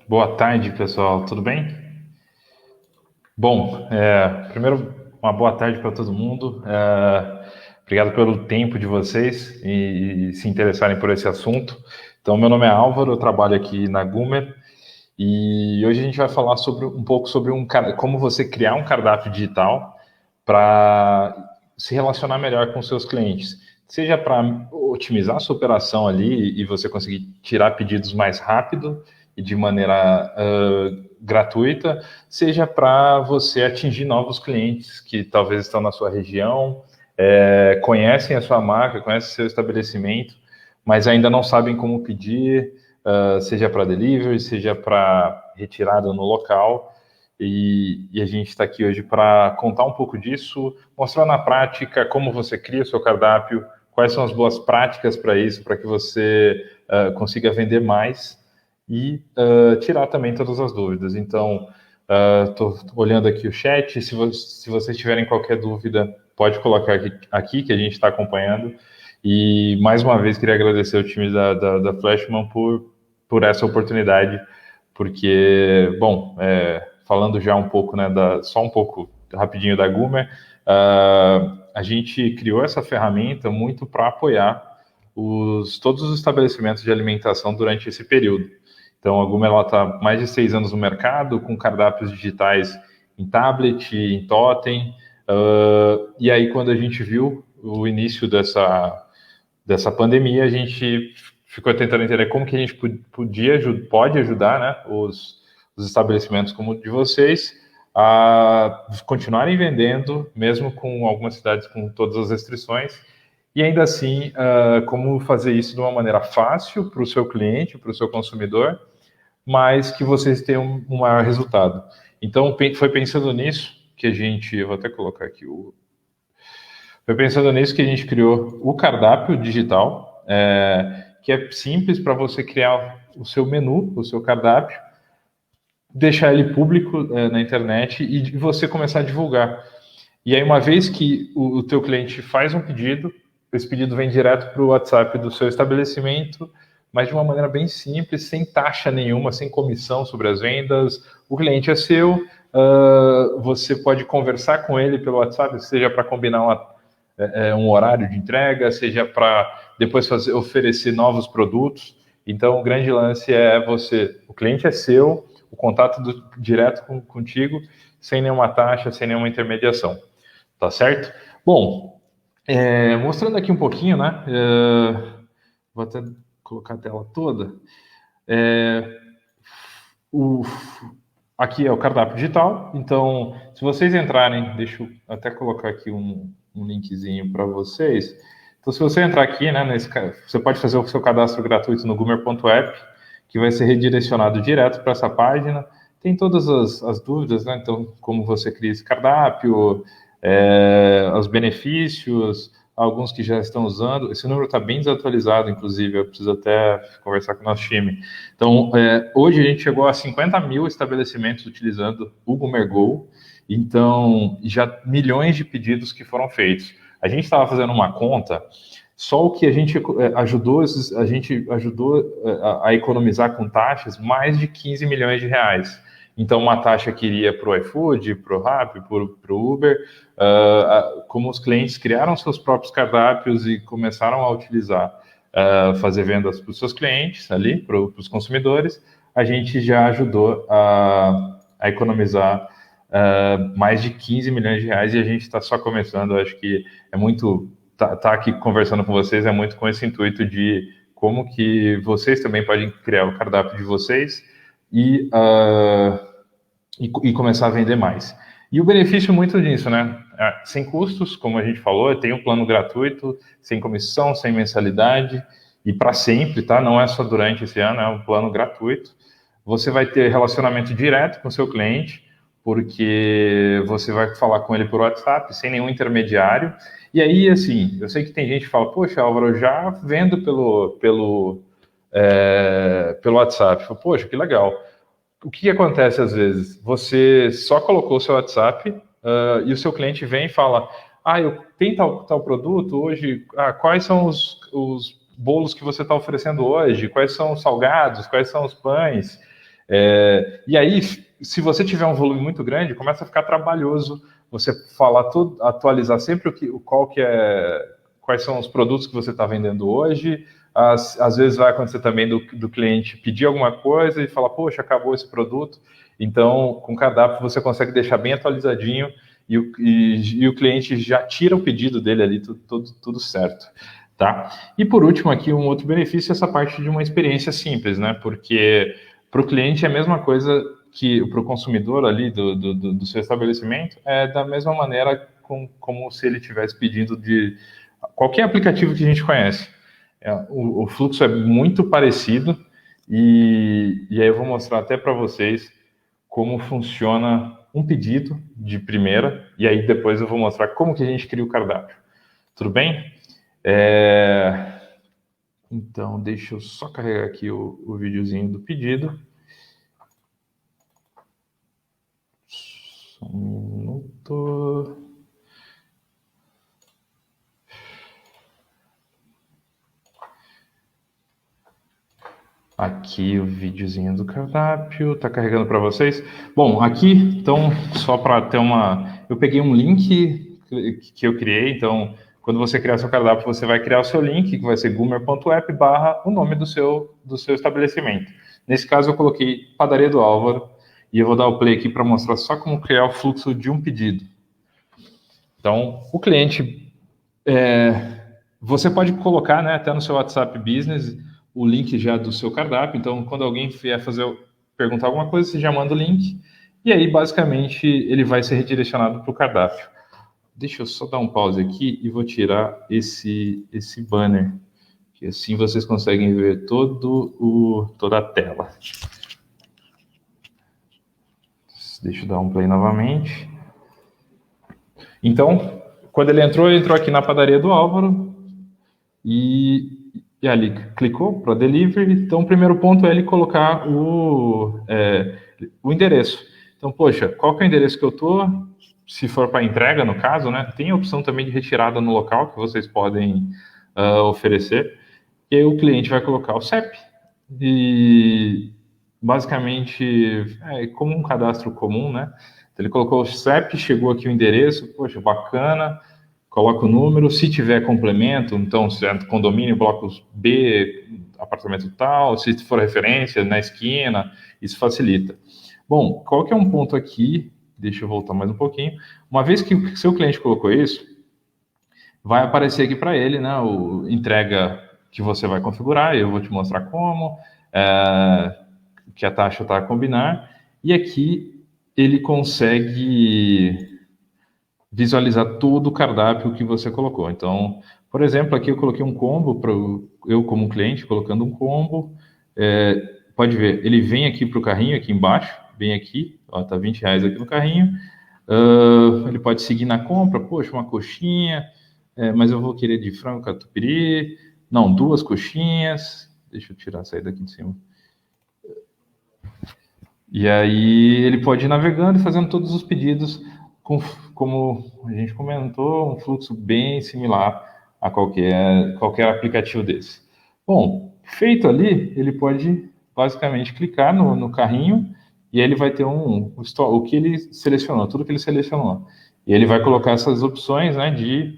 Boa tarde, pessoal. Tudo bem? Bom, primeiro, uma boa tarde para todo mundo. Obrigado pelo tempo de vocês e se interessarem por esse assunto. Então, meu nome é Álvaro, eu trabalho aqui na Gumer e hoje a gente vai falar um pouco sobre como você criar um cardápio digital para se relacionar melhor com seus clientes. Seja para otimizar a sua operação ali e você conseguir tirar pedidos mais rápido e de maneira gratuita, seja para você atingir novos clientes que talvez estão na sua região, conhecem a sua marca, conhecem o seu estabelecimento, mas ainda não sabem como pedir, seja para delivery, seja para retirada no local. E a gente está aqui hoje para contar um pouco disso, mostrar na prática como você cria o seu cardápio, quais são as boas práticas para isso, para que você consiga vender mais e tirar também todas as dúvidas. Então, estou olhando aqui o chat, se vocês tiverem qualquer dúvida, pode colocar aqui que a gente está acompanhando. E, mais uma vez, queria agradecer ao time da Flashman por essa oportunidade, porque, bom, falando já um pouco, né, só um pouco rapidinho da Gumer, a gente criou essa ferramenta muito para apoiar todos os estabelecimentos de alimentação durante esse período. Então, a Gumer está mais de 6 anos no mercado, com cardápios digitais em tablet, em totem, e aí quando a gente viu o início dessa pandemia, a gente ficou tentando entender como que a gente pode ajudar, né, os estabelecimentos como o de vocês a continuarem vendendo, mesmo com algumas cidades com todas as restrições, e ainda assim, como fazer isso de uma maneira fácil para o seu cliente, para o seu consumidor, mas que vocês tenham um maior resultado. Então, foi pensando nisso que a gente, eu vou até colocar aqui foi pensando nisso que a gente criou o cardápio digital, que é simples para você criar o seu menu, o seu cardápio, deixar ele público na internet e você começar a divulgar. E aí, uma vez que o teu cliente faz um pedido, esse pedido vem direto para o WhatsApp do seu estabelecimento, mas de uma maneira bem simples, sem taxa nenhuma, sem comissão sobre as vendas. O cliente é seu, você pode conversar com ele pelo WhatsApp, seja para combinar um horário de entrega, seja para depois oferecer novos produtos. Então, o grande lance é o cliente é seu, o contato direto contigo, sem nenhuma taxa, sem nenhuma intermediação. Tá certo? Bom, mostrando aqui um pouquinho, né? Vou até colocar a tela toda. Aqui é o cardápio digital. Então, se vocês entrarem, deixa eu até colocar aqui um linkzinho para vocês. Então, se você entrar aqui, né, você pode fazer o seu cadastro gratuito no Gumer.app, que vai ser redirecionado direto para essa página. Tem todas as dúvidas, né? Então, como você cria esse cardápio, os benefícios, alguns que já estão usando. Esse número está bem desatualizado, inclusive, eu preciso até conversar com o nosso time. Então, hoje a gente chegou a 50 mil estabelecimentos utilizando o Gumer Go, então já milhões de pedidos que foram feitos. A gente estava fazendo uma conta, só o que a gente ajudou a economizar com taxas mais de 15 milhões de reais. Então, uma taxa que iria para o iFood, para o Rappi, para o Uber, como os clientes criaram seus próprios cardápios e começaram a utilizar, fazer vendas para os seus clientes ali, para os consumidores, a gente já ajudou a economizar mais de 15 milhões de reais e a gente está só começando. Acho que é muito... Tá aqui conversando com vocês é muito com esse intuito de como que vocês também podem criar o cardápio de vocês e começar a vender mais. E o benefício muito disso, né? Sem custos, como a gente falou, tem um plano gratuito, sem comissão, sem mensalidade, e para sempre, tá? Não é só durante esse ano, é um plano gratuito. Você vai ter relacionamento direto com o seu cliente, porque você vai falar com ele por WhatsApp, sem nenhum intermediário. E aí, assim, eu sei que tem gente que fala, poxa, Álvaro, eu já vendo pelo WhatsApp. Poxa, que legal. O que acontece às vezes? Você só colocou o seu WhatsApp e o seu cliente vem e fala, eu tenho tal produto hoje, quais são os bolos que você está oferecendo hoje? Quais são os salgados? Quais são os pães? E aí, se você tiver um volume muito grande, começa a ficar trabalhoso você falar tudo, atualizar sempre quais são os produtos que você está vendendo hoje. Às vezes vai acontecer também do cliente pedir alguma coisa e falar, poxa, acabou esse produto. Então, com o cardápio você consegue deixar bem atualizadinho e o cliente já tira o pedido dele ali, tudo certo. Tá? E por último aqui, um outro benefício é essa parte de uma experiência simples, né? Porque para o cliente é a mesma coisa que para o consumidor ali do seu estabelecimento, é da mesma maneira como se ele estivesse pedindo de qualquer aplicativo que a gente conhece. O fluxo é muito parecido e aí eu vou mostrar até para vocês como funciona um pedido de primeira e aí depois eu vou mostrar como que a gente cria o cardápio. Tudo bem? Então, deixa eu só carregar aqui o videozinho do pedido. Só um minuto. Aqui o videozinho do cardápio, tá carregando para vocês. Bom, aqui, então, só para ter eu peguei um link que eu criei, então, quando você criar seu cardápio, você vai criar o seu link, que vai ser goomer.app / o nome do seu estabelecimento. Nesse caso, eu coloquei Padaria do Álvaro, e eu vou dar o play aqui para mostrar só como criar o fluxo de um pedido. Então, o cliente, você pode colocar, né, até no seu WhatsApp Business, o link já do seu cardápio. Então, quando alguém vier perguntar alguma coisa, você já manda o link. E aí, basicamente, ele vai ser redirecionado para o cardápio. Deixa eu só dar um pause aqui e vou tirar esse banner, que assim vocês conseguem ver toda a tela. Deixa eu dar um play novamente. Então, quando ele entrou aqui na Padaria do Álvaro e ali clicou para delivery. Então, o primeiro ponto é ele colocar o endereço. Então, poxa, qual que é o endereço que eu estou? Se for para entrega, no caso, né? Tem a opção também de retirada no local que vocês podem oferecer. E aí o cliente vai colocar o CEP e basicamente é como um cadastro comum, né? Então, ele colocou o CEP, chegou aqui o endereço, poxa, bacana. Coloca o número, se tiver complemento, então se é condomínio, blocos B, apartamento tal, se for referência na esquina, isso facilita. Bom, qual que é um ponto aqui, deixa eu voltar mais um pouquinho, uma vez que o seu cliente colocou isso, vai aparecer aqui para ele, né, o entrega que você vai configurar, eu vou te mostrar como, que a taxa está a combinar, e aqui ele consegue visualizar todo o cardápio que você colocou. Então, por exemplo, aqui eu coloquei um combo, eu como cliente, colocando um combo, pode ver, ele vem aqui para o carrinho, aqui embaixo, vem aqui, ó, tá R$20 aqui no carrinho, ele pode seguir na compra, poxa, uma coxinha, mas eu vou querer de frango catupiry, não, 2 coxinhas, deixa eu tirar essa aí daqui de cima. E aí ele pode ir navegando e fazendo todos os pedidos como a gente comentou, um fluxo bem similar a qualquer aplicativo desse. Bom, feito ali, ele pode basicamente clicar no carrinho e ele vai ter o que ele selecionou, tudo que ele selecionou. E ele vai colocar essas opções, né, de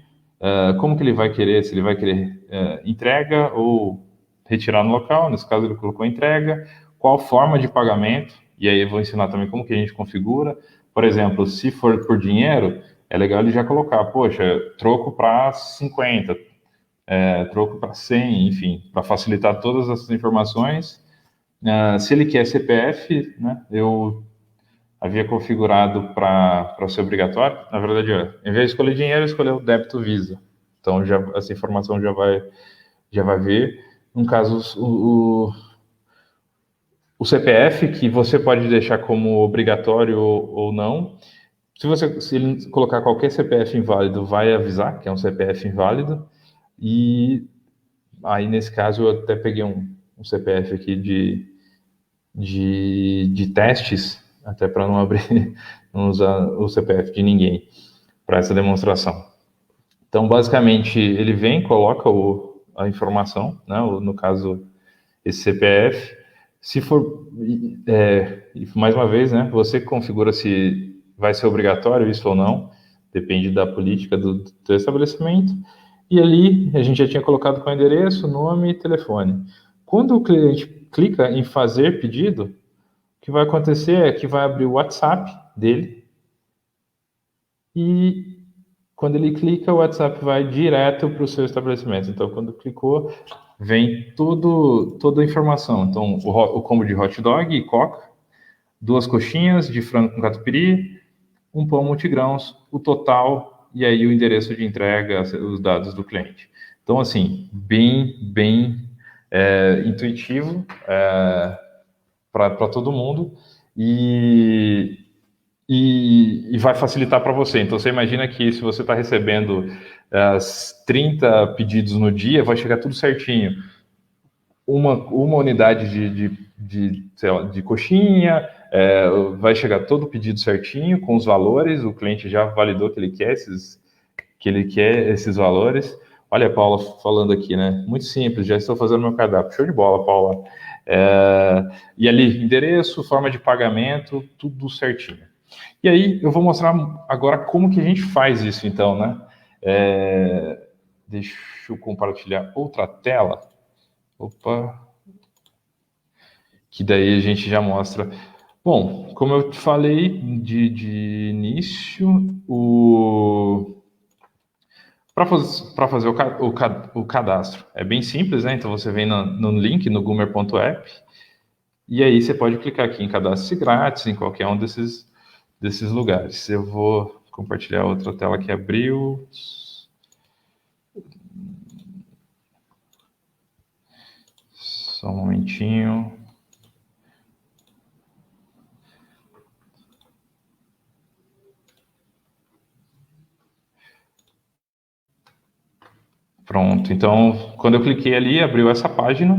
como que ele vai querer, se ele vai querer entrega ou retirar no local, nesse caso ele colocou entrega, qual forma de pagamento, e aí eu vou ensinar também como que a gente configura. Por exemplo, se for por dinheiro, é legal ele já colocar, poxa, troco para 50, troco para 100, enfim, para facilitar todas essas informações. Se ele quer CPF, né, eu havia configurado para ser obrigatório. Na verdade, em vez de escolher dinheiro, eu escolhi o débito Visa. Então, essa informação já vai ver. No caso, o CPF, que você pode deixar como obrigatório ou não. Se ele colocar qualquer CPF inválido, vai avisar que é um CPF inválido. E aí, nesse caso, eu até peguei um CPF aqui de testes, até para não abrir, não usar o CPF de ninguém para essa demonstração. Então, basicamente, ele vem, coloca a informação, né, no caso, esse CPF, Se for, mais uma vez, né, você configura se vai ser obrigatório isso ou não, depende da política do estabelecimento. E ali a gente já tinha colocado com o endereço, nome e telefone. Quando o cliente clica em fazer pedido, o que vai acontecer é que vai abrir o WhatsApp dele e quando ele clica, o WhatsApp vai direto para o seu estabelecimento. Então, quando clicou, vem toda a informação. Então, o combo de hot dog e coca, 2 coxinhas de frango com catupiry, um pão multigrãos, o total e aí o endereço de entrega, os dados do cliente. Então, assim, bem intuitivo para todo mundo e vai facilitar para você. Então, você imagina que se você está recebendo 30 pedidos no dia, vai chegar tudo certinho. Uma unidade de coxinha, vai chegar todo o pedido certinho, com os valores, o cliente já validou que ele quer esses valores. Olha a Paula falando aqui, né? Muito simples, já estou fazendo meu cardápio. Show de bola, Paula. E ali, endereço, forma de pagamento, tudo certinho. E aí, eu vou mostrar agora como que a gente faz isso, então, né? Deixa eu compartilhar outra tela. Opa. Que daí a gente já mostra. Bom, como eu te falei de início, para fazer o cadastro é bem simples, né? Então você vem no link no Goomer.app e aí você pode clicar aqui em cadastro grátis em qualquer um desses lugares. Eu vou compartilhar outra tela que abriu. Só um momentinho. Pronto, então quando eu cliquei ali, abriu essa página,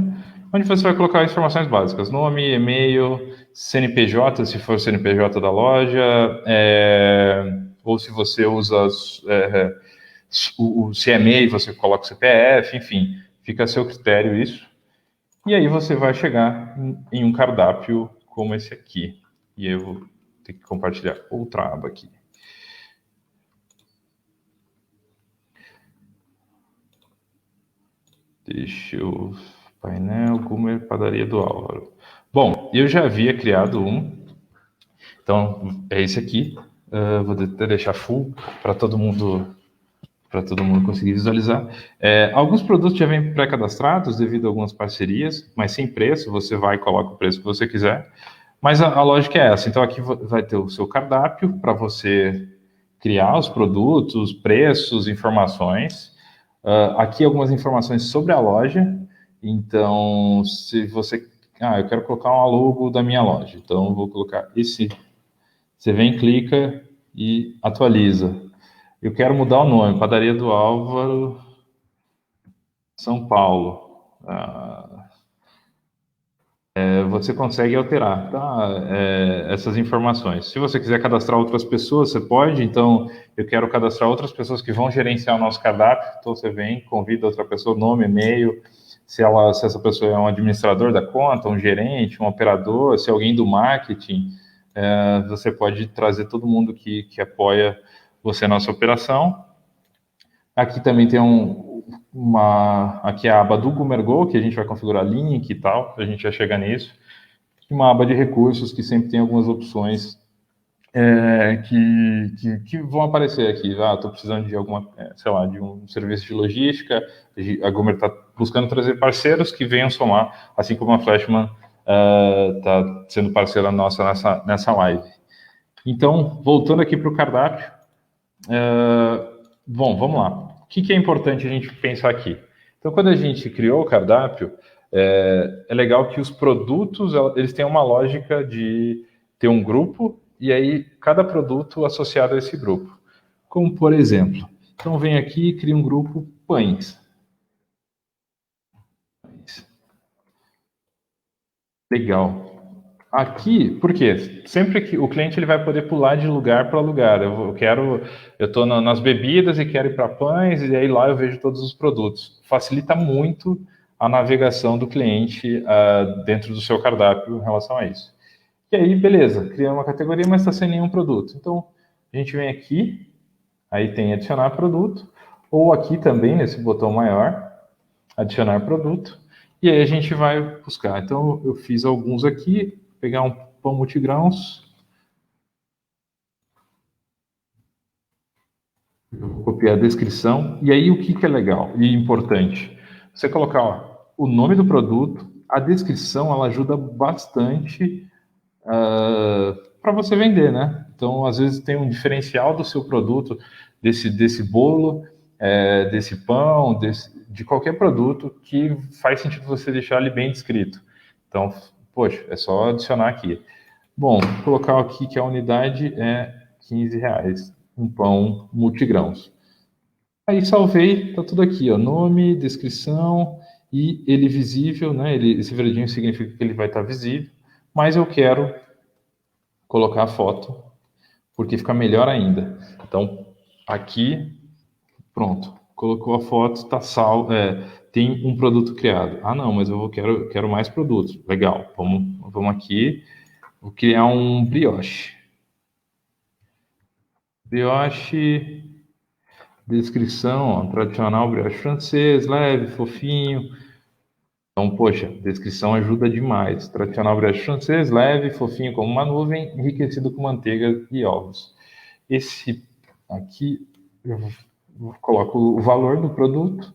onde você vai colocar informações básicas, nome, e-mail, CNPJ, se for CNPJ da loja, ou se você usa o CMEI, você coloca o CPF, enfim, fica a seu critério isso. E aí você vai chegar em um cardápio como esse aqui. E eu vou ter que compartilhar outra aba aqui. Deixa eu... Painel, Goomer, Padaria do Álvaro. Bom, eu já havia criado um. Então, é esse aqui. Vou deixar full para todo mundo conseguir visualizar. Alguns produtos já vêm pré-cadastrados devido a algumas parcerias, mas sem preço, você vai e coloca o preço que você quiser. Mas a lógica é essa. Então, aqui vai ter o seu cardápio para você criar os produtos, preços, informações. Aqui algumas informações sobre a loja. Então, se você... eu quero colocar um logo da minha loja. Então, eu vou colocar esse... Você vem, clica e atualiza. Eu quero mudar o nome. Padaria do Álvaro, São Paulo. Você consegue alterar essas informações. Se você quiser cadastrar outras pessoas, você pode. Então, eu quero cadastrar outras pessoas que vão gerenciar o nosso cardápio. Então, você vem, convida outra pessoa, nome, e-mail. Se essa pessoa é um administrador da conta, um gerente, um operador, se é alguém do marketing, você pode trazer todo mundo que apoia você na sua operação. Aqui também tem aqui é a aba do Goomer.go, que a gente vai configurar link e tal, a gente já chega nisso. Uma aba de recursos que sempre tem algumas opções que vão aparecer aqui. Estou precisando de de um serviço de logística. A Goomer está buscando trazer parceiros que venham somar, assim como a Flashman está sendo parceira nossa nessa live. Então, voltando aqui para o cardápio. Bom, vamos lá. O que é importante a gente pensar aqui? Então, quando a gente criou o cardápio, é legal que os produtos eles têm uma lógica de ter um grupo e aí cada produto associado a esse grupo. Como, por exemplo, então vem aqui e cria um grupo pães. Legal. Aqui, por quê? Sempre que o cliente ele vai poder pular de lugar para lugar. Eu estou nas bebidas e quero ir para pães, e aí lá eu vejo todos os produtos. Facilita muito a navegação do cliente dentro do seu cardápio em relação a isso. E aí, beleza, criamos uma categoria, mas está sem nenhum produto. Então, a gente vem aqui, aí tem adicionar produto, ou aqui também, nesse botão maior, adicionar produto, e aí a gente vai buscar. Então, eu fiz alguns aqui, pegar um pão multigrãos, eu vou copiar a descrição, e aí o que é legal e importante? Você colocar o nome do produto, a descrição, ela ajuda bastante para você vender, né? Então, às vezes tem um diferencial do seu produto, desse bolo, desse pão, de qualquer produto que faz sentido você deixar ele bem descrito. Então, poxa, é só adicionar aqui. Bom, vou colocar aqui que a unidade é R$15, um pão multigrãos. Aí salvei, tá tudo aqui, ó, nome, descrição e ele visível, né? Esse verdinho significa que ele vai estar visível, mas eu quero colocar a foto, porque fica melhor ainda. Então, aqui, pronto, colocou a foto, tá salvo, tem um produto criado. Ah, não, mas quero mais produtos. Legal, vamos aqui, vou criar um brioche. Brioche, descrição, ó, tradicional brioche francês, leve, fofinho. Então, poxa, descrição ajuda demais. Tradicional brioche francês, leve, fofinho como uma nuvem, enriquecido com manteiga e ovos. Esse aqui, eu coloco o valor do produto,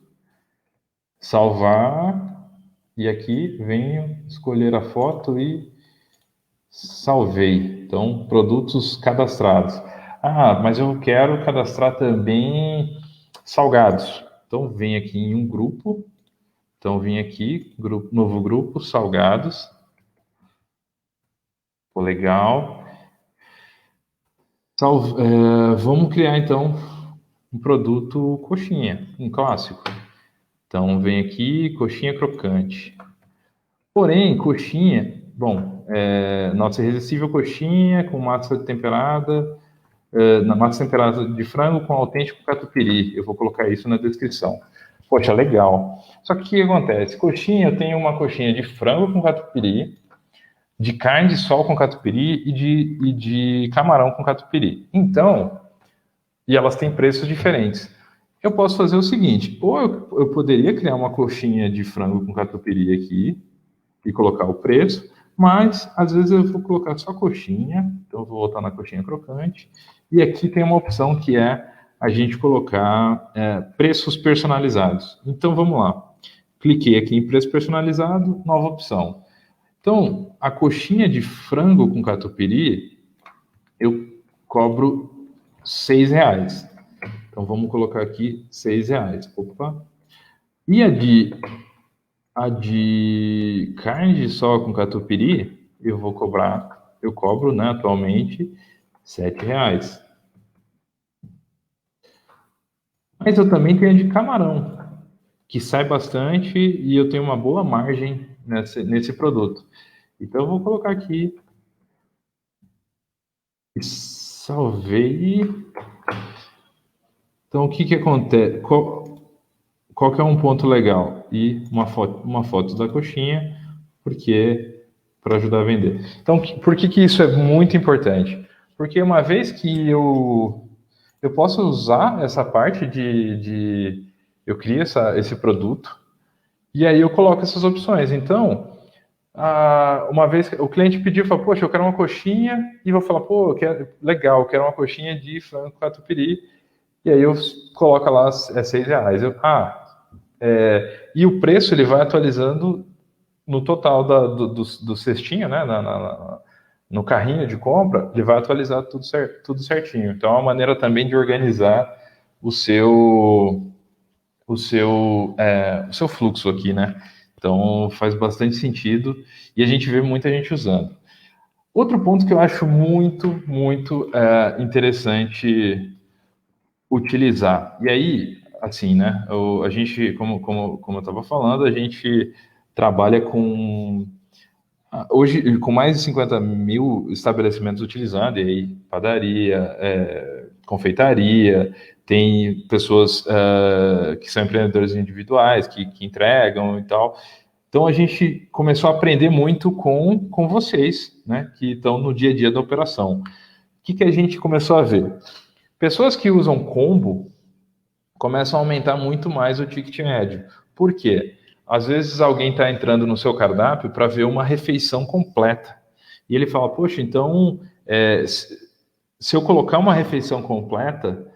salvar, e aqui venho escolher a foto e salvei. Então, produtos cadastrados. Ah, mas eu quero cadastrar também salgados. Então, vem aqui em um grupo. Então, vim aqui, novo grupo, salgados. Ficou legal. Vamos criar, então, um produto coxinha, um clássico. Então, vem aqui, coxinha crocante. Porém, coxinha, bom, nossa irresistível coxinha com massa temperada, na massa temperada de frango com autêntico catupiry. Eu vou colocar isso na descrição. Poxa, legal. Só que o que acontece? Coxinha, eu tenho uma coxinha de frango com catupiry, de carne de sol com catupiry e de camarão com catupiry. Então, e elas têm preços diferentes. Eu posso fazer o seguinte, ou eu poderia criar uma coxinha de frango com catupiry aqui e colocar o preço, mas às vezes eu vou colocar só coxinha, então eu vou voltar na coxinha crocante, e aqui tem uma opção que é a gente colocar preços personalizados. Então vamos lá, cliquei aqui em preço personalizado, nova opção. Então, a coxinha de frango com catupiry, eu cobro R$6. Então, vamos colocar aqui R$6. Opa. E a de carne de sol com catupiry, eu cobro, né, atualmente, R$7. Mas eu também tenho a de camarão, que sai bastante e eu tenho uma boa margem nesse produto. Então, eu vou colocar aqui e salvei. Então, o que acontece? Qual que é um ponto legal? E uma foto da coxinha, porque para ajudar a vender. Então, por que isso é muito importante? Porque uma vez que eu posso usar essa parte eu crio esse produto e aí eu coloco essas opções. Então, uma vez o cliente pediu, falou, poxa, eu quero uma coxinha, e vou falar, pô, legal, eu quero uma coxinha de frango catupiry, e aí eu coloco lá, R$6. E o preço ele vai atualizando no total do cestinho, né, no carrinho de compra, ele vai atualizar tudo certinho. Então, é uma maneira também de organizar o seu fluxo aqui, né? Então, faz bastante sentido e a gente vê muita gente usando. Outro ponto que eu acho muito, muito interessante utilizar. E aí, assim, né? A gente, como eu estava falando, a gente trabalha hoje com mais de 50 mil estabelecimentos utilizando, e aí padaria, confeitaria, tem pessoas que são empreendedores individuais, que entregam e tal. Então, a gente começou a aprender muito com vocês, né, que estão no dia a dia da operação. O que a gente começou a ver? Pessoas que usam combo começam a aumentar muito mais o ticket médio. Por quê? Às vezes alguém está entrando no seu cardápio para ver uma refeição completa. E ele fala, poxa, então, se eu colocar uma refeição completa,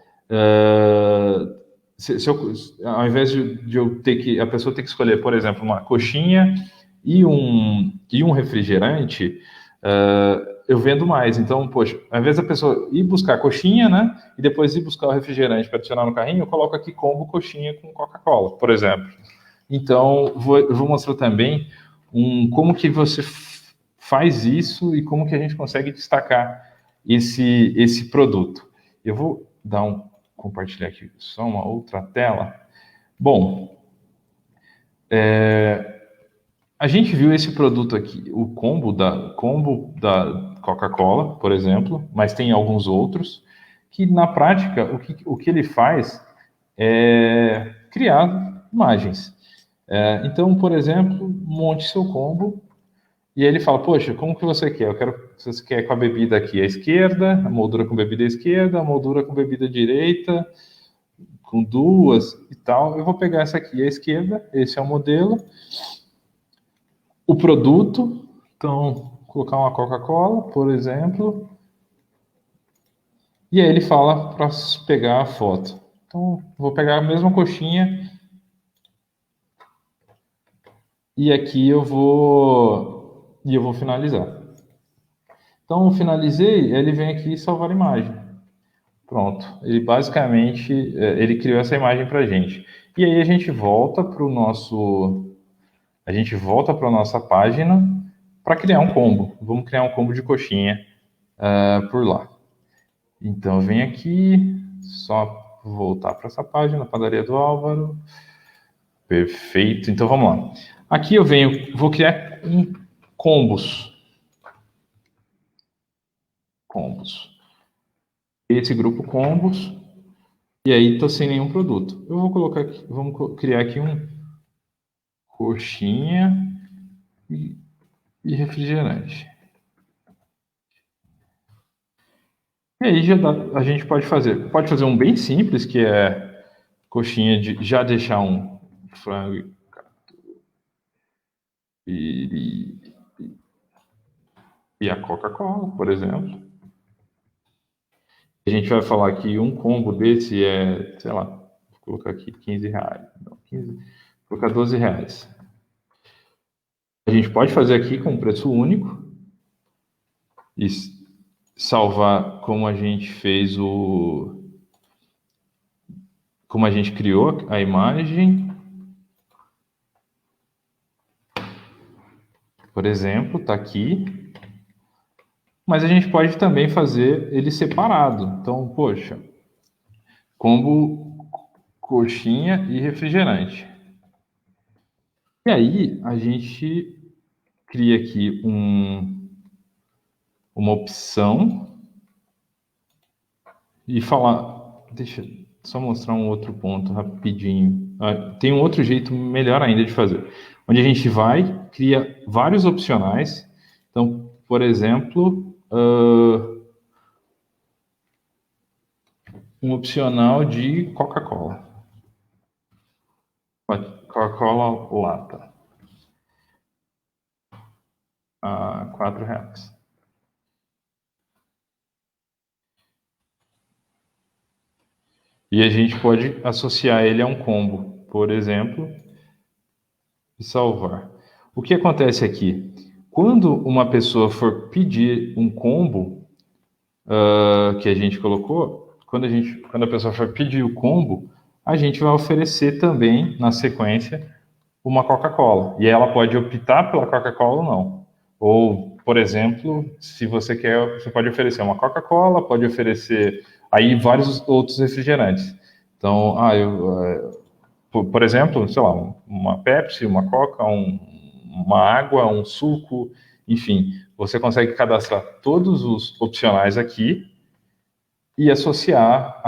ao invés de eu ter que, a pessoa ter que escolher, por exemplo, uma coxinha e um refrigerante, eu vendo mais. Então, poxa, ao invés da pessoa ir buscar a coxinha, né, e depois ir buscar o refrigerante para adicionar no carrinho, eu coloco aqui combo coxinha com Coca-Cola, por exemplo. Então, eu vou mostrar também como que você faz isso e como que a gente consegue destacar esse produto. Eu vou compartilhar aqui só uma outra tela. Bom, a gente viu esse produto aqui, o combo da Coca-Cola, por exemplo, mas tem alguns outros, que na prática o que ele faz é criar imagens. Então, por exemplo, monte seu combo e aí ele fala, poxa, como que você quer? Eu quero, se você quer com a bebida aqui à esquerda, a moldura com bebida à esquerda, a moldura com bebida à direita, com duas e tal. Eu vou pegar essa aqui à esquerda, esse é o modelo. O produto, então, colocar uma Coca-Cola, por exemplo. E aí ele fala para pegar a foto. Então, vou pegar a mesma coxinha. E aqui eu vou finalizar. Então, finalizei, ele vem aqui salvar a imagem. Pronto. Ele basicamente, ele criou essa imagem para a gente. E aí a gente volta para a nossa página para criar um combo. Vamos criar um combo de coxinha por lá. Então, eu venho aqui, só voltar para essa página, Padaria do Álvaro. Perfeito. Então, vamos lá. Aqui eu vou criar combos. Esse grupo combos. E aí estou sem nenhum produto. Eu vou colocar aqui, vamos criar aqui um coxinha e refrigerante. E aí a gente pode fazer um bem simples, que é coxinha de já deixar um frango e a Coca-Cola, por exemplo. A gente vai falar que um combo desse sei lá, vou colocar aqui R$15. Não, 15, vou colocar R$12. A gente pode fazer aqui com preço único e salvar como a gente fez como a gente criou a imagem. Por exemplo, está aqui. Mas a gente pode também fazer ele separado. Então, poxa, combo coxinha e refrigerante. E aí a gente cria aqui uma opção e falar. Deixa eu só mostrar um outro ponto rapidinho. Tem um outro jeito melhor ainda de fazer, onde a gente cria vários opcionais. Então, por exemplo, um opcional de Coca-Cola. Coca-Cola lata. R$4. E a gente pode associar ele a um combo, por exemplo, e salvar. O que acontece aqui? Quando uma pessoa for pedir um combo que a gente colocou, quando a pessoa for pedir o combo, a gente vai oferecer também, na sequência, uma Coca-Cola. E ela pode optar pela Coca-Cola ou não. Ou, por exemplo, se você quer, você pode oferecer uma Coca-Cola, pode oferecer aí vários outros refrigerantes. Então, por exemplo, sei lá, uma Pepsi, uma Coca, uma água, um suco, enfim, você consegue cadastrar todos os opcionais aqui e associar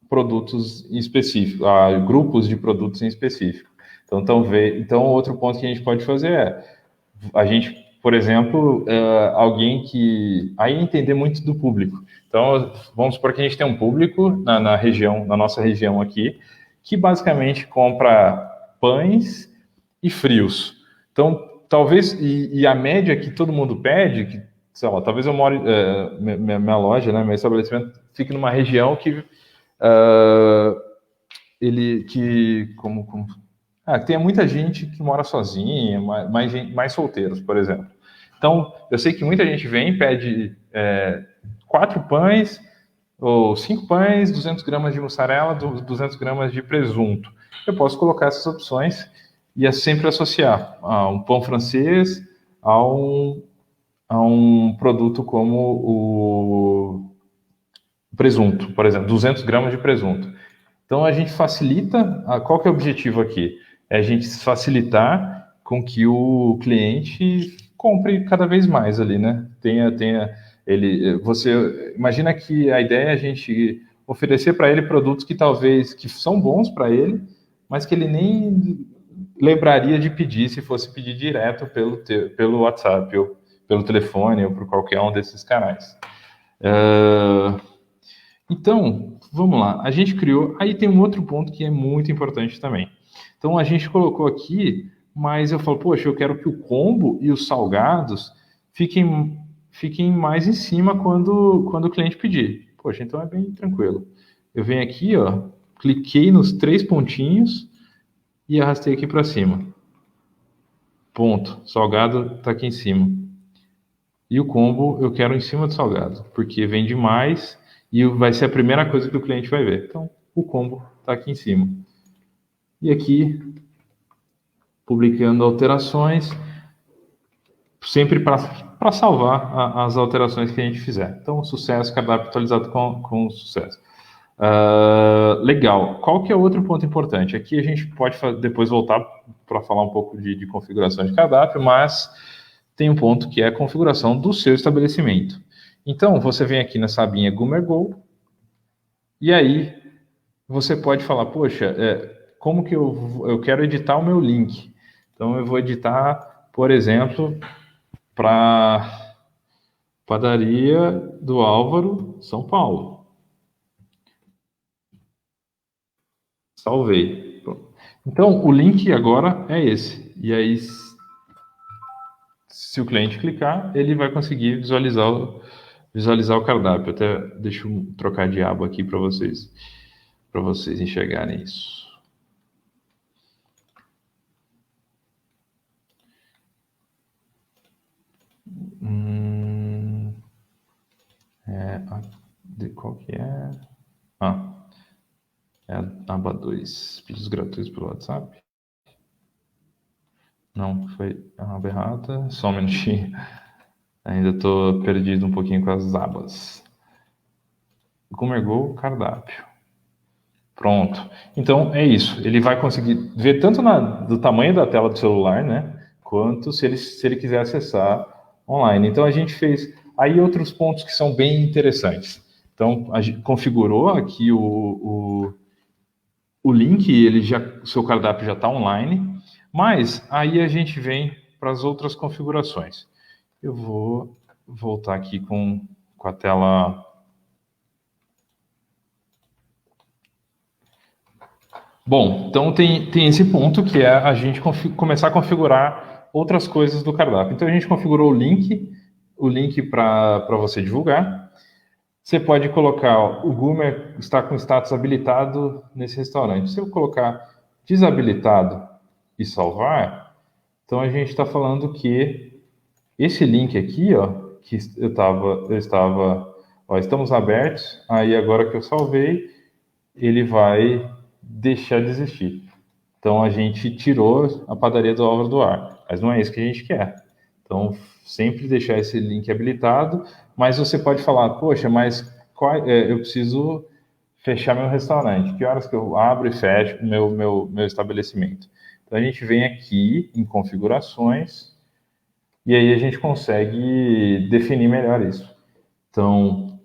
produtos em específico, grupos de produtos em específico. Então, outro ponto que a gente pode fazer é a gente, por exemplo, alguém que aí entender muito do público. Então, vamos supor que a gente tem um público na região, na nossa região aqui, que basicamente compra pães e frios. Então, talvez, e a média que todo mundo pede, que, sei lá, talvez eu more, minha loja, né, meu estabelecimento, fique numa região que tenha muita gente que mora sozinha, mais solteiros, por exemplo. Então, eu sei que muita gente vem e pede 4 pães, ou 5 pães, 200 gramas de mussarela, 200 gramas de presunto. Eu posso colocar essas opções e é sempre associar a um pão francês a um produto como o presunto, por exemplo, 200 gramas de presunto. Então, a gente facilita. Qual que é o objetivo aqui? É a gente facilitar com que o cliente compre cada vez mais ali, né? Você imagina que a ideia é a gente oferecer para ele produtos que talvez que são bons para ele, mas que ele nem lembraria de pedir se fosse pedir direto pelo WhatsApp ou pelo telefone ou por qualquer um desses canais. Então, vamos lá. A gente criou. Aí tem um outro ponto que é muito importante também. Então, a gente colocou aqui, mas eu falo, poxa, eu quero que o combo e os salgados fiquem mais em cima quando o cliente pedir. Poxa, então é bem tranquilo. Eu venho aqui, ó, cliquei nos 3 pontinhos e arrastei aqui para cima. Ponto. Salgado está aqui em cima. E o combo eu quero em cima do salgado, porque vende mais e vai ser a primeira coisa que o cliente vai ver. Então, o combo está aqui em cima. E aqui, publicando alterações, sempre para salvar as alterações que a gente fizer. Então, sucesso, cardápio atualizado com sucesso. Legal. Qual que é outro ponto importante? Aqui a gente pode depois voltar para falar um pouco de configuração de cardápio, mas tem um ponto que é a configuração do seu estabelecimento. Então, você vem aqui nessa abinha GoomerGo, e aí você pode falar, poxa, como que eu quero editar o meu link? Então, eu vou editar, por exemplo, para Padaria do Álvaro, São Paulo. Salvei. Então, o link agora é esse. E aí, se o cliente clicar, ele vai conseguir visualizar o cardápio. Até deixa eu trocar de aba aqui para vocês enxergarem isso. Qual que é? É a aba 2, pedidos gratuitos pelo WhatsApp. Não, foi a aba errada. Só um minutinho. Ainda estou perdido um pouquinho com as abas. GoomerGo, cardápio. Pronto. Então, é isso. Ele vai conseguir ver tanto do tamanho da tela do celular, né? Quanto se ele quiser acessar online. Então, a gente fez aí outros pontos que são bem interessantes. Então, a gente configurou aqui o link, o seu cardápio já está online, mas aí a gente vem para as outras configurações. Eu vou voltar aqui com a tela. Bom, então tem esse ponto que é a gente começar a configurar outras coisas do cardápio. Então a gente configurou o link para você divulgar. Você pode colocar o Goomer está com status habilitado nesse restaurante. Se eu colocar desabilitado e salvar, então a gente está falando que esse link aqui, ó, que eu estava, ó, estamos abertos. Aí agora que eu salvei, ele vai deixar de existir. Então a gente tirou a padaria do Álvaro do ar, mas não é isso que a gente quer. Então sempre deixar esse link habilitado, mas você pode falar, poxa, mas eu preciso fechar meu restaurante. Que horas que eu abro e fecho meu estabelecimento? Então a gente vem aqui em configurações e aí a gente consegue definir melhor isso. Então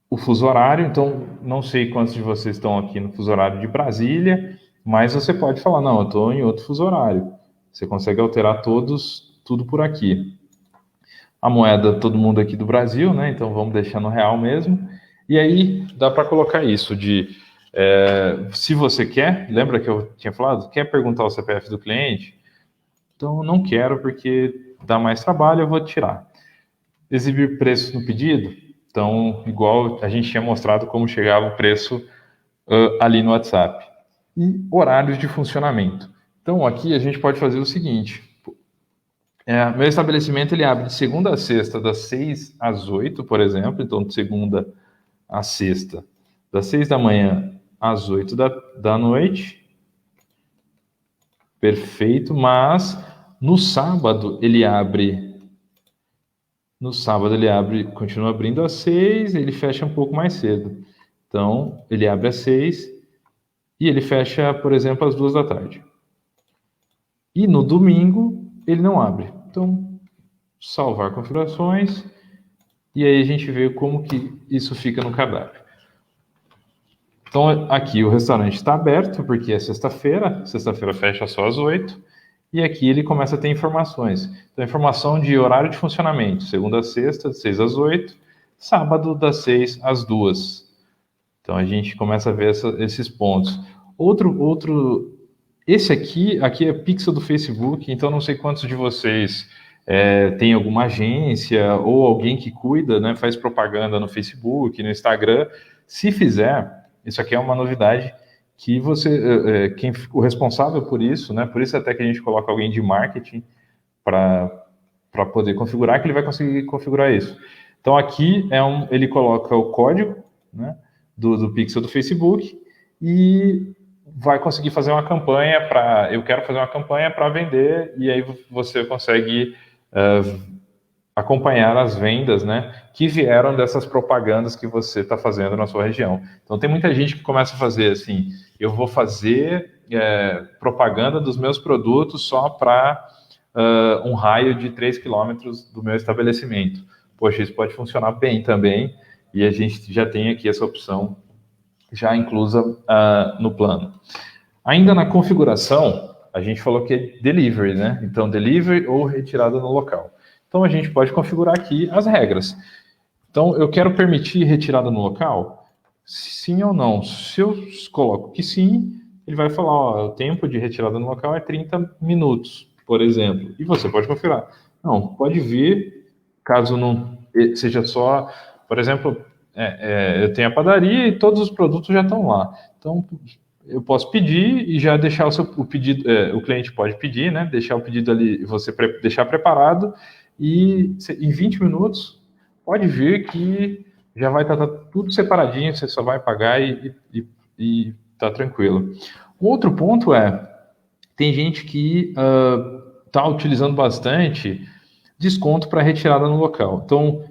o fuso horário. Então, não sei quantos de vocês estão aqui no fuso horário de Brasília, mas você pode falar, não, eu estou em outro fuso horário. Você consegue alterar tudo por aqui. A moeda, todo mundo aqui do Brasil, né? Então vamos deixar no real mesmo. E aí dá para colocar isso de se você quer, lembra que eu tinha falado, quer perguntar o CPF do cliente? Então não quero porque dá mais trabalho, eu vou tirar. Exibir preço no pedido? Então, igual a gente tinha mostrado como chegava o preço ali no WhatsApp. E horários de funcionamento. Então aqui a gente pode fazer o seguinte. Meu estabelecimento ele abre de segunda a sexta, das 6 às 8, por exemplo. Então, de segunda a sexta, das 6 da manhã às 8 da noite. Perfeito, mas no sábado ele abre. No sábado ele abre, continua abrindo às 6, ele fecha um pouco mais cedo. Então, ele abre às 6 e ele fecha, por exemplo, às 2 da tarde. E no domingo ele não abre. Então, salvar configurações e aí a gente vê como que isso fica no cardápio. Então, aqui o restaurante está aberto, porque é sexta-feira fecha só às 8, e aqui ele começa a ter informações. Então, informação de horário de funcionamento, segunda a sexta, das 6 às 8, sábado, das 6 às 2. Então, a gente começa a ver esses pontos. Esse aqui é pixel do Facebook, então não sei quantos de vocês tem alguma agência ou alguém que cuida, né, faz propaganda no Facebook, no Instagram. Se fizer, isso aqui é uma novidade que o responsável por isso, né, por isso até que a gente coloca alguém de marketing para poder configurar, que ele vai conseguir configurar isso. Então aqui ele coloca o código, né, do pixel do Facebook e vai conseguir fazer uma campanha eu quero fazer uma campanha para vender, e aí você consegue acompanhar as vendas, né, que vieram dessas propagandas que você está fazendo na sua região. Então tem muita gente que começa a fazer assim, eu vou fazer propaganda dos meus produtos só para um raio de 3 quilômetros do meu estabelecimento. Poxa, isso pode funcionar bem também, e a gente já tem aqui essa opção já inclusa no plano. Ainda na configuração, a gente falou que é delivery, né? Então, delivery ou retirada no local. Então, a gente pode configurar aqui as regras. Então, eu quero permitir retirada no local? Sim ou não? Se eu coloco que sim, ele vai falar, ó, o tempo de retirada no local é 30 minutos, por exemplo. E você pode configurar. Não, pode vir, caso não seja só, por exemplo, eu tenho a padaria e todos os produtos já estão lá. Então, eu posso pedir e já deixar o pedido, o cliente pode pedir, né? Deixar o pedido ali, você deixar preparado, e em 20 minutos pode vir que já vai estar tudo separadinho, você só vai pagar e tá tranquilo. O outro ponto tem gente que está utilizando bastante desconto para retirada no local. Então,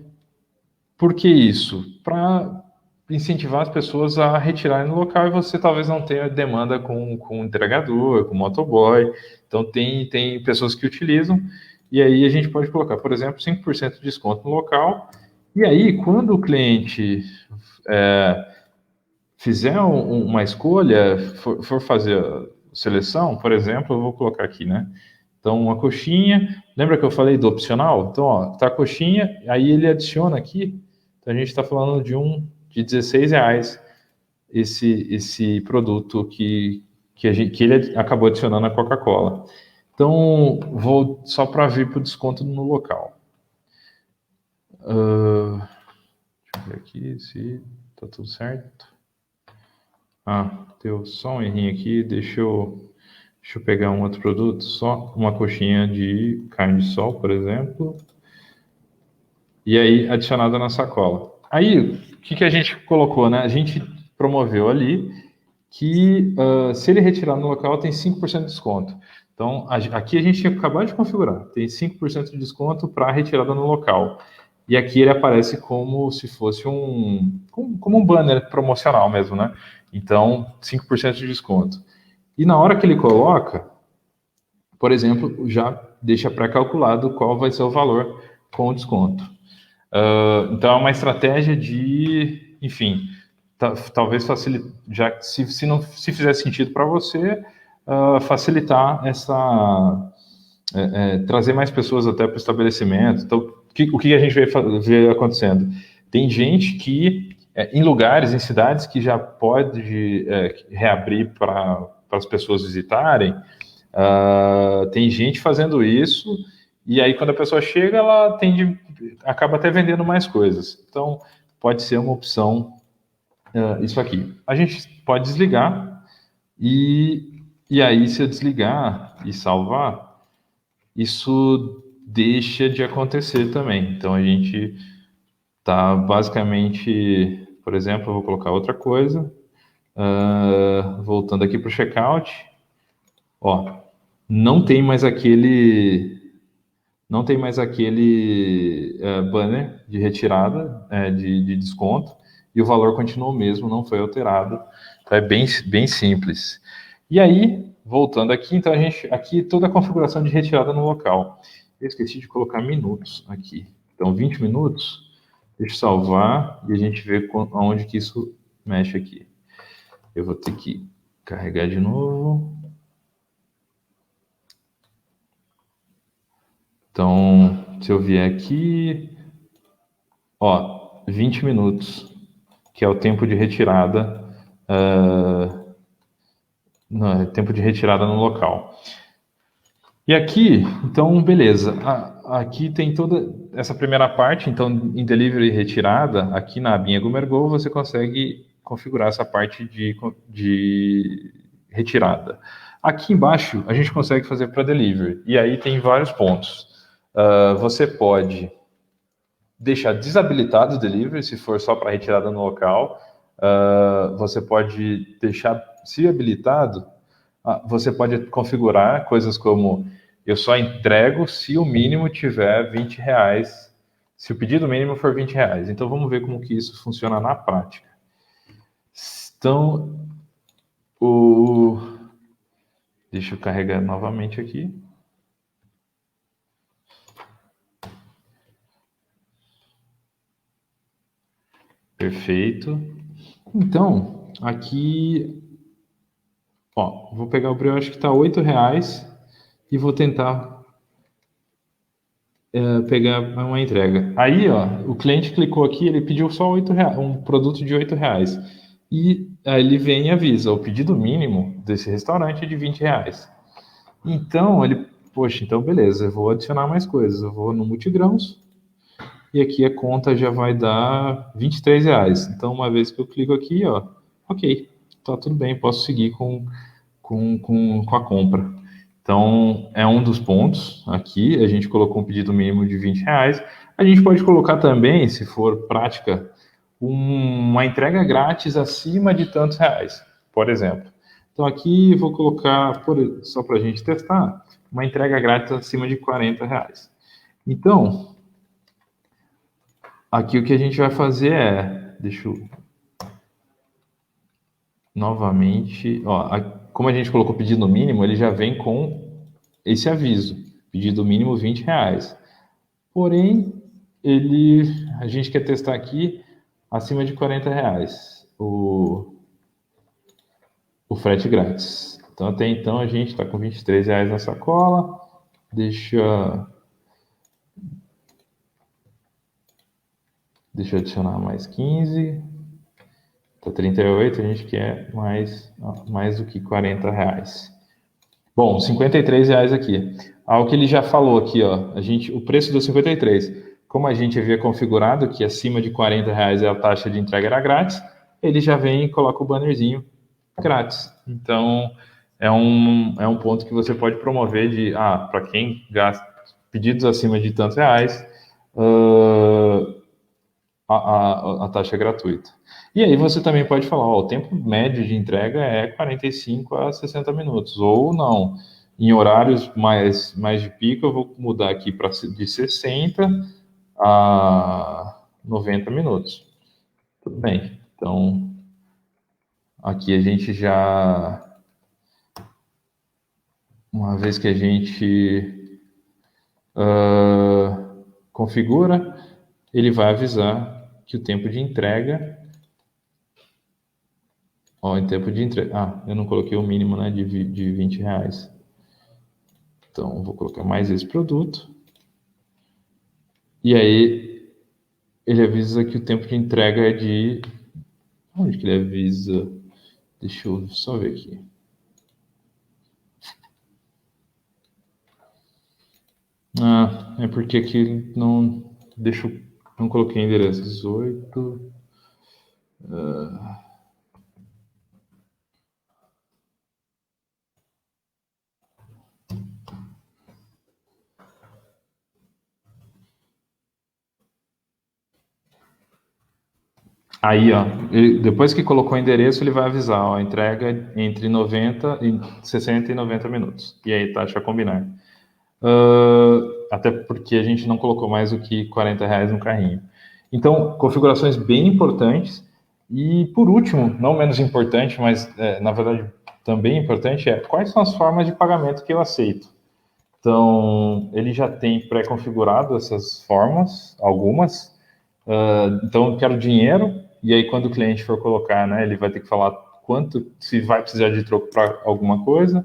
por que isso? Para incentivar as pessoas a retirarem no local, e você talvez não tenha demanda com entregador, com motoboy. Então, tem pessoas que utilizam, e aí a gente pode colocar, por exemplo, 5% de desconto no local. E aí, quando o cliente fizer uma escolha, for fazer a seleção, por exemplo, eu vou colocar aqui, né? Então, uma coxinha, lembra que eu falei do opcional? Então, ó, tá a coxinha, aí ele adiciona aqui, então a gente está falando de R$16 esse produto que ele acabou adicionando a Coca-Cola. Então, vou só para vir para o desconto no local. Deixa eu ver aqui se tá tudo certo. Deu só um errinho aqui, deixa eu pegar um outro produto, só uma coxinha de carne de sol, por exemplo, e aí adicionada na sacola. Aí, o que a gente colocou, né? A gente promoveu ali que se ele retirar no local tem 5% de desconto. Então, aqui a gente tinha acabado de configurar, tem 5% de desconto para retirada no local. E aqui ele aparece como se fosse como um banner promocional mesmo, né? Então, 5% de desconto. E na hora que ele coloca, por exemplo, já deixa pré-calculado qual vai ser o valor com o desconto. Então, é uma estratégia de enfim, talvez facilite, já se não se fizer sentido para você, facilitar trazer mais pessoas até para o estabelecimento. Então, o que a gente vê acontecendo? Tem gente que, em lugares, em cidades que já pode reabrir para as pessoas visitarem, tem gente fazendo isso, e aí quando a pessoa chega, ela acaba até vendendo mais coisas. Então, pode ser uma opção isso aqui. A gente pode desligar, e aí se eu desligar e salvar, isso deixa de acontecer também. Então a gente tá basicamente, por exemplo, eu vou colocar outra coisa, voltando aqui para o checkout, ó, não tem mais aquele banner de retirada de desconto, e o valor continua o mesmo, não foi alterado. Então é bem simples. E aí, voltando aqui, então aqui toda a configuração de retirada no local. Eu esqueci de colocar minutos aqui. Então 20 minutos, deixa eu salvar e a gente vê aonde que isso mexe aqui. Eu vou ter que carregar de novo. Então, se eu vier aqui, ó, 20 minutos, que é o tempo de retirada, tempo de retirada no local. E aqui, então, beleza. Aqui tem toda essa primeira parte, então, em delivery e retirada, aqui na abinha GomerGo, você consegue configurar essa parte de retirada. Aqui embaixo, a gente consegue fazer para delivery, e aí tem vários pontos. Você pode deixar desabilitado o delivery, se for só para retirada no local. Você pode deixar, se habilitado, você pode configurar coisas como: eu só entrego se o mínimo tiver R$20, se o pedido mínimo for R$20. Então vamos ver como que isso funciona na prática. Então, deixa eu carregar novamente aqui. Perfeito. Então, aqui, ó, vou pegar o brioche que está R$8 e vou tentar pegar uma entrega. Aí, ó, o cliente clicou aqui, ele pediu só R$8, um produto de R$8. E aí ele vem e avisa: o pedido mínimo desse restaurante é de R$20. Então, poxa, então beleza, eu vou adicionar mais coisas. Eu vou no multigrãos, e aqui a conta já vai dar R$23. Então, uma vez que eu clico aqui, ó, ok, tá tudo bem, posso seguir com a compra. Então, é um dos pontos aqui. A gente colocou um pedido mínimo de R$20. A gente pode colocar também, se for prática, uma entrega grátis acima de tantos reais, por exemplo. Então, aqui vou colocar, só para a gente testar, uma entrega grátis acima de R$40. Então, aqui o que a gente vai fazer deixa eu novamente, ó, como a gente colocou pedido mínimo, ele já vem com esse aviso: pedido mínimo R$20. Porém, a gente quer testar aqui acima de R$40 o frete grátis. Então, até então, a gente está com R$23 na sacola. Deixa eu adicionar mais 15. Tá 38, a gente quer mais do que R$40. Bom, R$53 aqui. O que ele já falou aqui, ó, o preço deu 53. Como a gente havia configurado que acima de R$40 a taxa de entrega era grátis, ele já vem e coloca o bannerzinho grátis. Então, é um ponto que você pode promover para quem gasta pedidos acima de tantos reais, a taxa é gratuita. E aí você também pode falar: o tempo médio de entrega é 45 a 60 minutos, ou não. Em horários mais de pico, eu vou mudar aqui de 60 a 90 minutos. Tudo bem. Então, aqui a gente uma vez que a gente configura, ele vai avisar que o tempo de entrega Ó, em tempo de entrega. Ah, eu não coloquei o mínimo, né, de R$ 20. Então, vou colocar mais esse produto. E aí, ele avisa que o tempo de entrega é de... Onde que ele avisa? Deixa eu só ver aqui. Ah, é porque aqui não... Deixa eu... Não coloquei endereço. 18... Aí, ó, depois que colocou o endereço, ele vai avisar, ó, entrega entre 60 e 90 minutos. E aí, taxa a combinar. Até porque a gente não colocou mais do que R$ 40 no carrinho. Então, configurações bem importantes. E, por último, não menos importante, mas na verdade também importante, é quais são as formas de pagamento que eu aceito. Então, ele já tem pré-configurado essas formas, algumas. Então, eu quero dinheiro, e aí quando o cliente for colocar, né, ele vai ter que falar quanto, se vai precisar de troco para alguma coisa.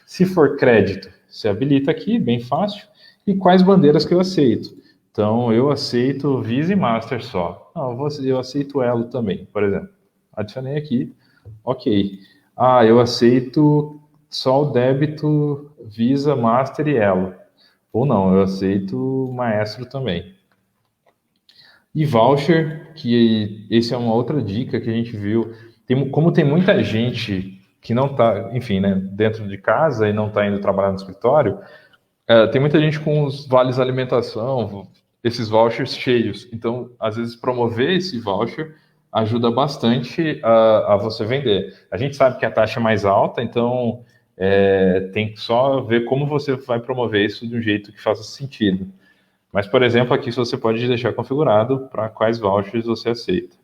Se for crédito, se habilita aqui, bem fácil. E quais bandeiras que eu aceito. Então, eu aceito Visa e Master só. Não, eu aceito Elo também, por exemplo. Adicionei aqui, ok. Ah, eu aceito só o débito Visa, Master e Elo. Ou não, eu aceito Maestro também. E voucher, que esse é uma outra dica que a gente viu. Como tem muita gente que não está, enfim, né, dentro de casa e não está indo trabalhar no escritório, tem muita gente com os vales alimentação, esses vouchers cheios. Então, às vezes, promover esse voucher ajuda bastante a você vender. A gente sabe que a taxa é mais alta, então tem que só ver como você vai promover isso de um jeito que faça sentido. Mas, por exemplo, aqui você pode deixar configurado para quais vouchers você aceita.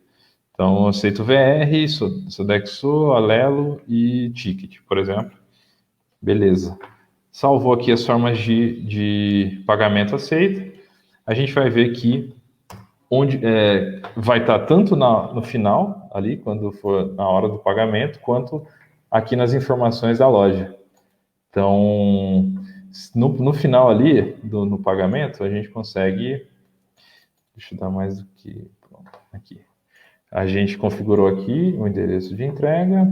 Então, eu aceito VR, Sodexo, Alelo e Ticket, por exemplo. Beleza. Salvou aqui as formas de pagamento aceito. A gente vai ver que onde vai estar tanto no final, ali, quando for na hora do pagamento, quanto aqui nas informações da loja. Então, no final ali, no pagamento, a gente consegue. Deixa eu dar mais do que. Pronto, aqui. A gente configurou aqui o endereço de entrega.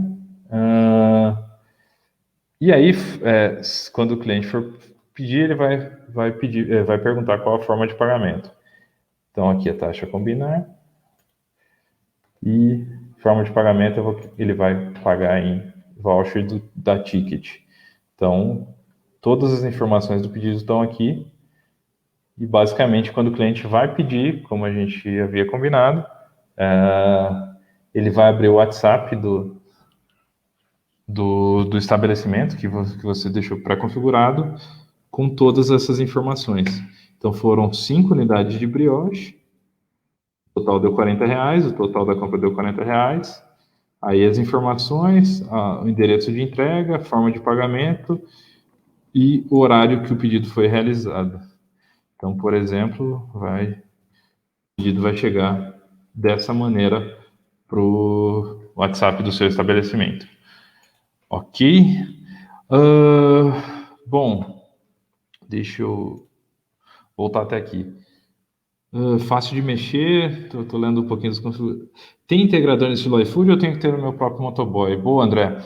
E aí, quando o cliente for pedir, ele vai pedir, vai perguntar qual a forma de pagamento. Então, aqui a taxa a combinar. E forma de pagamento, ele vai pagar em voucher da Ticket. Então, todas as informações do pedido estão aqui. E, basicamente, quando o cliente vai pedir, como a gente havia combinado, ele vai abrir o WhatsApp do estabelecimento que você deixou pré-configurado com todas essas informações. Então, foram 5 unidades de brioche, o total deu R$ 40, o total da compra deu R$ 40. Aí as informações, o endereço de entrega, a forma de pagamento e o horário que o pedido foi realizado. Então, por exemplo, o pedido vai chegar dessa maneira para o WhatsApp do seu estabelecimento. Ok? Bom, deixa eu voltar até aqui. Fácil de mexer, tô lendo um pouquinho dos configurações. Tem integrador nesse estilo iFood ou eu tenho que ter o meu próprio motoboy? Boa, André.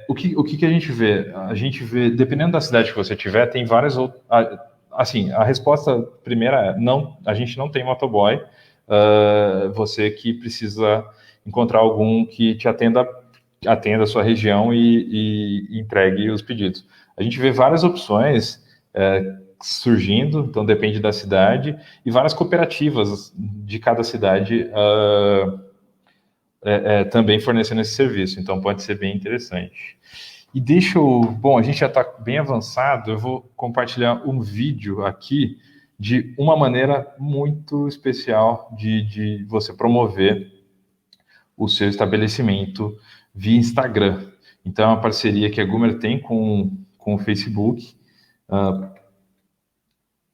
O que a gente vê? A gente vê, dependendo da cidade que você tiver, tem várias outras. Assim, a resposta primeira é: não, a gente não tem motoboy. Você que precisa encontrar algum que te atenda a sua região e entregue os pedidos. A gente vê várias opções surgindo, então depende da cidade, e várias cooperativas de cada cidade também fornecendo esse serviço, então pode ser bem interessante. E bom, a gente já está bem avançado, eu vou compartilhar um vídeo aqui de uma maneira muito especial de você promover o seu estabelecimento via Instagram. Então, é uma parceria que a Gumer tem com o Facebook.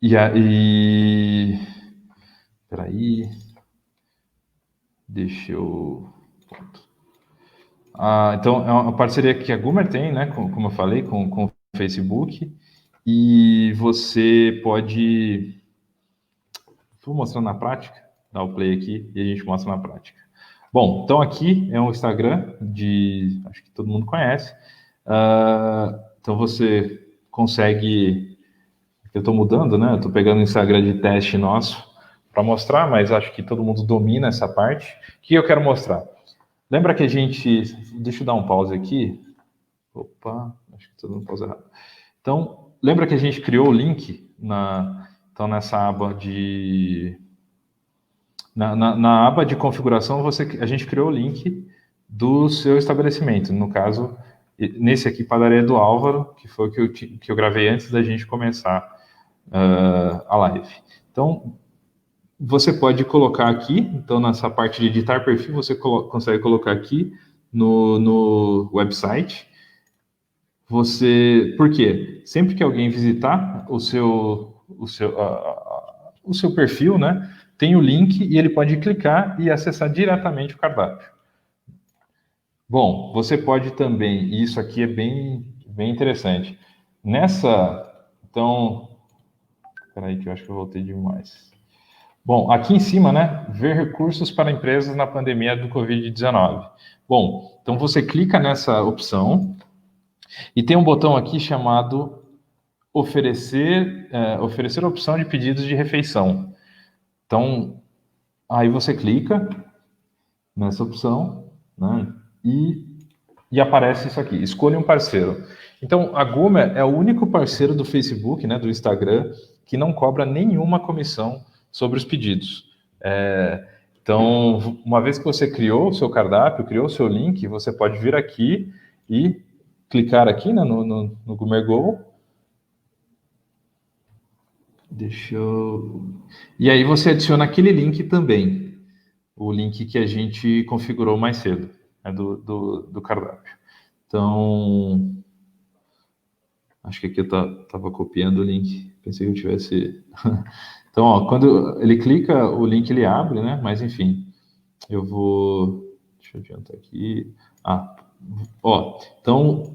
E aí. Peraí. Deixa eu. Pronto. Então, é uma parceria que a Gumer tem, né, como eu falei, com o Facebook, e você pode... Vou mostrar na prática, dar o play aqui e a gente mostra na prática. Bom, então aqui é um Instagram acho que todo mundo conhece. Então você consegue... Eu estou mudando, né? Eu estou pegando o Instagram de teste nosso para mostrar, mas acho que todo mundo domina essa parte. O que eu quero mostrar? Lembra que a gente... Deixa eu dar um pause aqui. Opa, acho que estou dando pause errado. Então, lembra que a gente criou o link então, nessa aba de... Na aba de configuração, a gente criou o link do seu estabelecimento. No caso, nesse aqui, Padaria do Álvaro, que foi o que eu gravei antes da gente começar a live. Então, você pode colocar aqui, então nessa parte de editar perfil, você consegue colocar aqui no website. Por quê? Sempre que alguém visitar o seu perfil, né, tem o link e ele pode clicar e acessar diretamente o cardápio. Bom, você pode também, e isso aqui é bem interessante. Então, peraí que eu acho que eu voltei demais. Bom, aqui em cima, né, ver recursos para empresas na pandemia do Covid-19. Bom, então você clica nessa opção e tem um botão aqui chamado oferecer a opção de pedidos de refeição. Então, aí você clica nessa opção, né, e aparece isso aqui, escolha um parceiro. Então, a Gumer é o único parceiro do Facebook, né, do Instagram, que não cobra nenhuma comissão sobre os pedidos. Então, uma vez que você criou o seu cardápio, criou o seu link, você pode vir aqui e clicar aqui, né, no Gumer Go. E aí você adiciona aquele link também, o link que a gente configurou mais cedo, né, do cardápio. Então, acho que aqui eu estava copiando o link, pensei que eu tivesse... Então, ó, quando ele clica, o link ele abre, né? Mas enfim, eu vou... Deixa eu adiantar aqui. Então,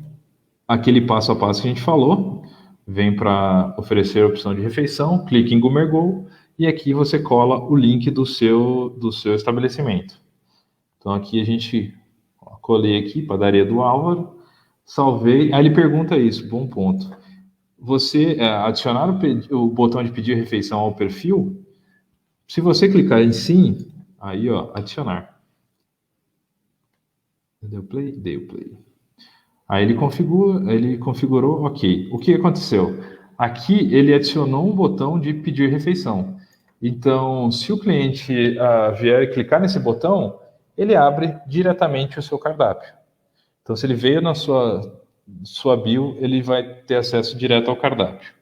aquele passo a passo que a gente falou, vem para oferecer a opção de refeição, clique em Gumergo e aqui você cola o link do seu estabelecimento. Então, aqui a gente... colei aqui, Padaria do Álvaro, salvei. Aí ele pergunta isso, bom ponto. Você adicionar o botão de pedir refeição ao perfil, se você clicar em sim, aí ó, adicionar. Deu play? Deu play. Aí ele configurou, ok. O que aconteceu? Aqui ele adicionou um botão de pedir refeição. Então, se o cliente vier clicar nesse botão, ele abre diretamente o seu cardápio. Então, se ele veio na sua bio, ele vai ter acesso direto ao cardápio.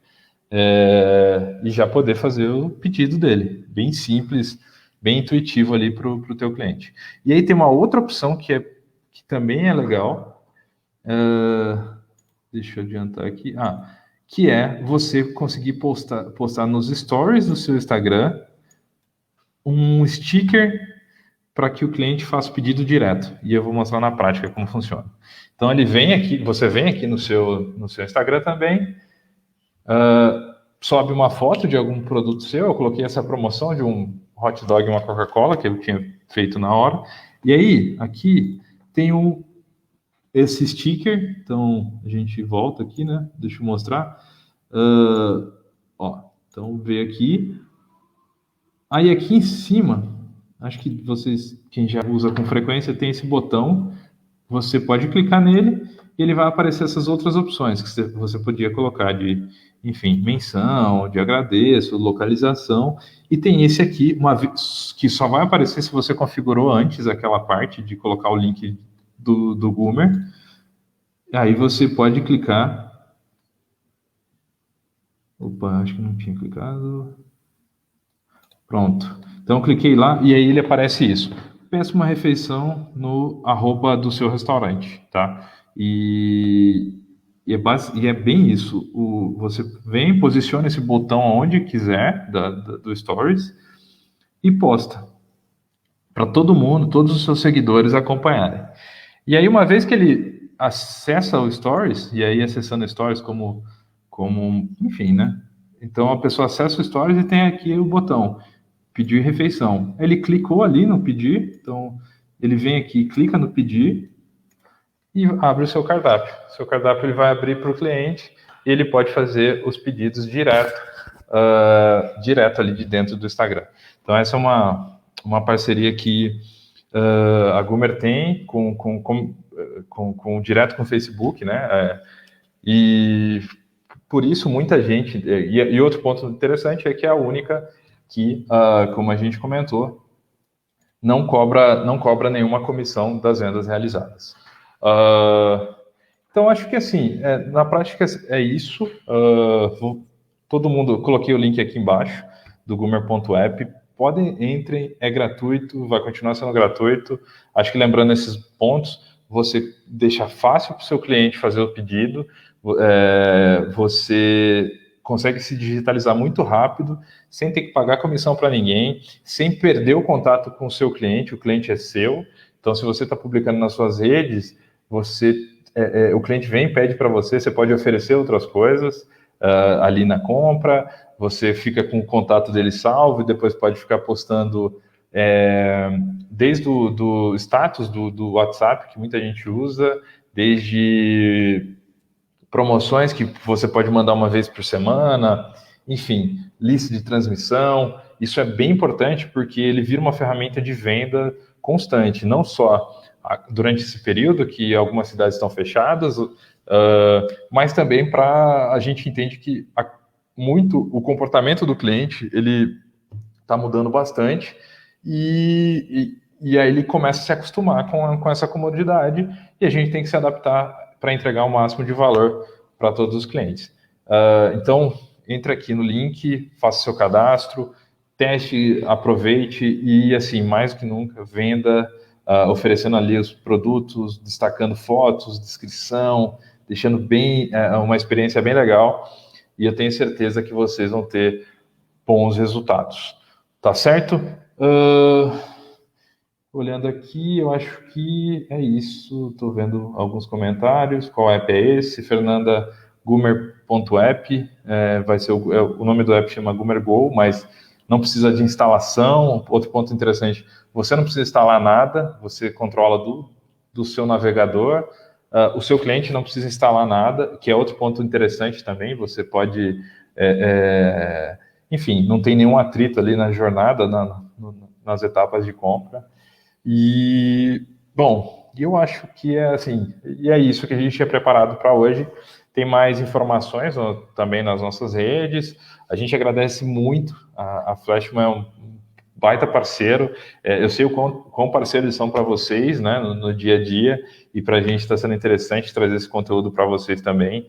E já poder fazer o pedido dele. Bem simples, bem intuitivo ali para o teu cliente. E aí tem uma outra opção que também é legal. Deixa eu adiantar aqui. Que é você conseguir postar nos stories do seu Instagram um sticker para que o cliente faça o pedido direto. E eu vou mostrar na prática como funciona. Então você vem aqui no seu Instagram também, sobe uma foto de algum produto seu. Eu coloquei essa promoção de um hot dog e uma Coca-Cola que eu tinha feito na hora. E aí, aqui tem esse sticker. Então, a gente volta aqui, né? Deixa eu mostrar. Então, vê aqui. Aí, aqui em cima, acho que quem já usa com frequência, tem esse botão. Você pode clicar nele e ele vai aparecer essas outras opções que você podia colocar de, enfim, menção, de agradeço, localização. E tem esse aqui, que só vai aparecer se você configurou antes aquela parte de colocar o link do Gumer. Aí você pode clicar. Opa, acho que não tinha clicado. Pronto. Então, eu cliquei lá e aí ele aparece isso. Peça uma refeição no @ do seu restaurante, tá? E é bem isso. Você vem, posiciona esse botão onde quiser do Stories e posta para todo mundo, todos os seus seguidores acompanharem. E aí, uma vez que ele acessa o Stories, e aí acessando o Stories enfim, né? Então, a pessoa acessa o Stories e tem aqui o botão pedir refeição. Ele clicou ali no pedir, então ele vem aqui, clica no pedir e abre o seu cardápio. O seu cardápio ele vai abrir para o cliente e ele pode fazer os pedidos direto ali de dentro do Instagram. Então, essa é uma parceria que a Gumer tem direto com o Facebook, né? E por isso muita gente... E outro ponto interessante é que é a única que, como a gente comentou, não cobra nenhuma comissão das vendas realizadas. Então, acho que assim, na prática é isso. Todo mundo, coloquei o link aqui embaixo do Gumer.app. Entrem, é gratuito, vai continuar sendo gratuito. Acho que lembrando esses pontos, você deixa fácil para o seu cliente fazer o pedido, você consegue se digitalizar muito rápido, sem ter que pagar comissão para ninguém, sem perder o contato com o seu cliente, o cliente é seu. Então, se você está publicando nas suas redes, o cliente vem e pede para você, você pode oferecer outras coisas ali na compra, você fica com o contato dele salvo e depois pode ficar postando desde do status do WhatsApp, que muita gente usa, desde promoções que você pode mandar uma vez por semana, enfim, lista de transmissão. Isso é bem importante porque ele vira uma ferramenta de venda constante, não só durante esse período que algumas cidades estão fechadas, mas também a gente entende que muito o comportamento do cliente ele está mudando bastante e aí ele começa a se acostumar com essa comodidade e a gente tem que se adaptar para entregar o máximo de valor para todos os clientes. Então, entre aqui no link, faça seu cadastro, teste, aproveite e, assim, mais do que nunca, venda, oferecendo ali os produtos, destacando fotos, descrição, deixando uma experiência bem legal e eu tenho certeza que vocês vão ter bons resultados. Tá certo? Olhando aqui, eu acho que é isso. Estou vendo alguns comentários. Qual app é esse? Fernanda, Gumer.app. Vai ser o nome do app chama Gumer Go, mas não precisa de instalação. Outro ponto interessante, você não precisa instalar nada, você controla do seu navegador. O seu cliente não precisa instalar nada, que é outro ponto interessante também. Você pode, enfim, não tem nenhum atrito ali na jornada, nas etapas de compra. E, bom, eu acho que é assim, e é isso que a gente tinha preparado para hoje. Tem mais informações também nas nossas redes. A gente agradece muito. A Flashman é um baita parceiro. Eu sei o quão parceiro eles são para vocês, né, no dia a dia, e para a gente está sendo interessante trazer esse conteúdo para vocês também.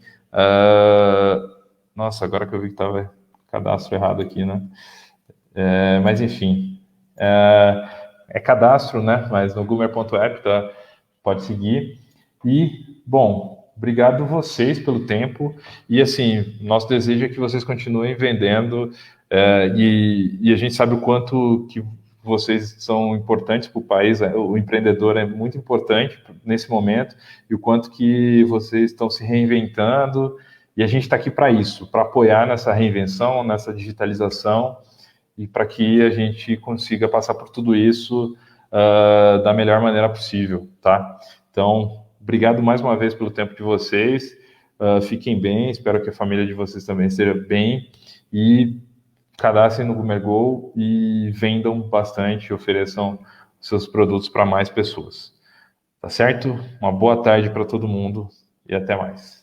Nossa, agora que eu vi que estava cadastro errado aqui, né? Mas, enfim. Cadastro, né? Mas no Gumer.app pode seguir. E, bom, obrigado vocês pelo tempo. E, assim, nosso desejo é que vocês continuem vendendo. E a gente sabe o quanto que vocês são importantes para o país. O empreendedor é muito importante nesse momento. E o quanto que vocês estão se reinventando. E a gente está aqui para isso, para apoiar nessa reinvenção, nessa digitalização, e para que a gente consiga passar por tudo isso da melhor maneira possível, tá? Então, obrigado mais uma vez pelo tempo de vocês, fiquem bem, espero que a família de vocês também esteja bem, e cadastrem no Gumer Go e vendam bastante, ofereçam seus produtos para mais pessoas, tá certo? Uma boa tarde para todo mundo e até mais.